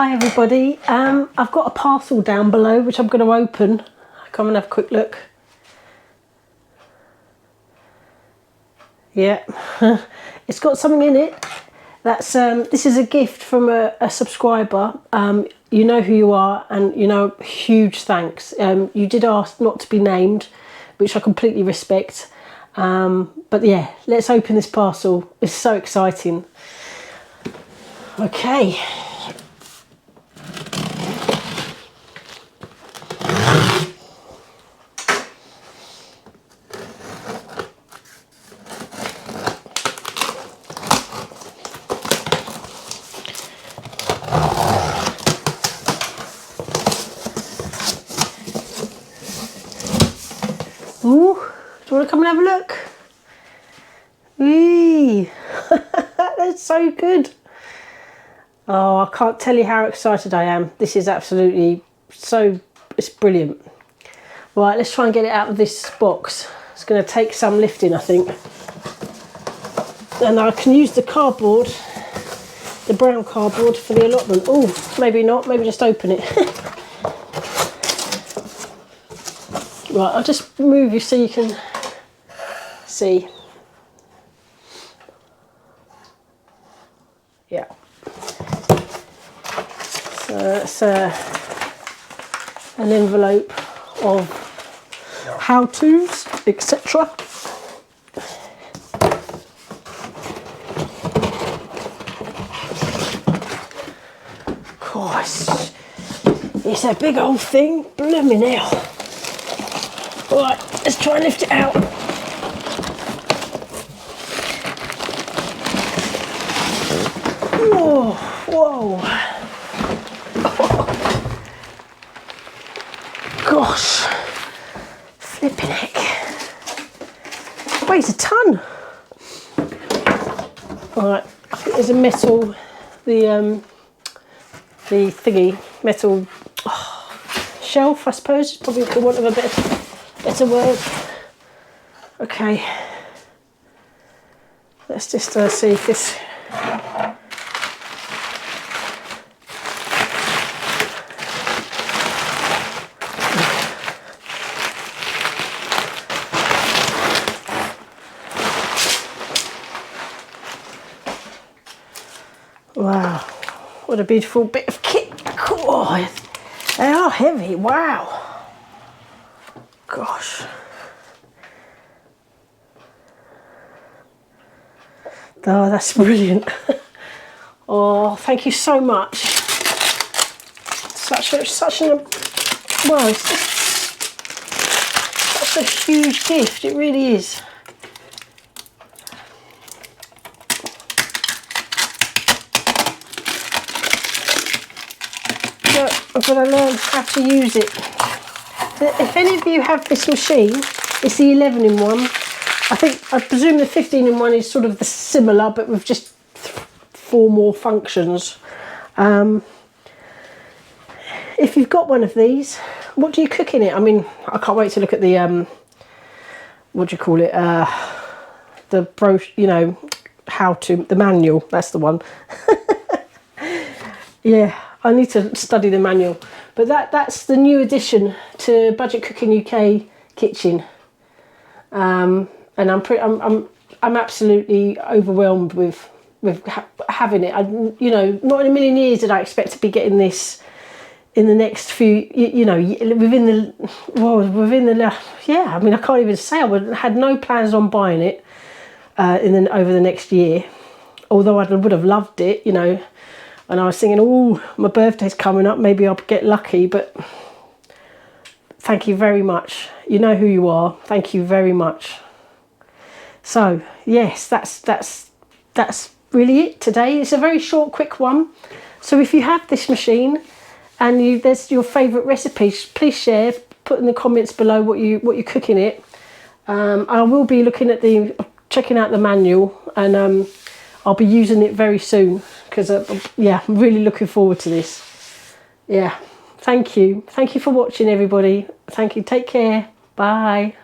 Hi everybody, I've got a parcel down below which I'm going to open. Come and have a quick look. Yeah, it's got something in it. That's this is a gift from a subscriber. You know who you are, and you know, huge thanks. You did ask not to be named, which I completely respect. But yeah, let's open this parcel. It's so exciting. Okay. Ooh, do you want to come and have a look? Eee. That's so good. Oh, I can't tell you how excited I am. This is absolutely so, it's brilliant. Right, let's try and get it out of this box. It's going to take some lifting, I think. And I can use the cardboard, the brown cardboard, for the allotment. Oh, maybe not, maybe just open it. Right, I'll just move you so you can see. Yeah. So that's an envelope of how-tos, etc. Gosh, it's a big old thing, blooming hell. Right, let's try and lift it out. Whoa, whoa. Gosh, flipping heck. It weighs a ton. Alright, I think there's a metal, the thingy, metal shelf, I suppose, probably for want of a better word. Okay, let's just see if this. Wow, what a beautiful bit of kit. Oh, they are heavy, wow. Gosh. Oh, that's brilliant. Oh, thank you so much. Such a well, it's just such a huge gift, it really is. I've got to learn how to use it. If any of you have this machine, it's the 11-in-1. I presume the 15-in-1 is sort of the similar, but with just 4 more functions. If you've got one of these, what do you cook in it? I mean, I can't wait to look at the what do you call it? The brochure, you know, the manual. That's the one. Yeah. I need to study the manual, but that's the new addition to Budget Cooking UK kitchen, and I'm absolutely overwhelmed with having it. You know, not in a million years did I expect to be getting this in the next few, you know, within the yeah. I mean, I can't even say had no plans on buying it over the next year, although I would have loved it, you know. And I was thinking, oh, my birthday's coming up, maybe I'll get lucky, but thank you very much. You know who you are. Thank you very much. So, yes, that's really it today. It's a very short, quick one. So if you have this machine and there's your favourite recipes, please share. Put in the comments below what you cook in it. I will be checking out the manual, and I'll be using it very soon, because yeah, I'm really looking forward to this. Yeah, thank you for watching, everybody. Thank you, take care, bye.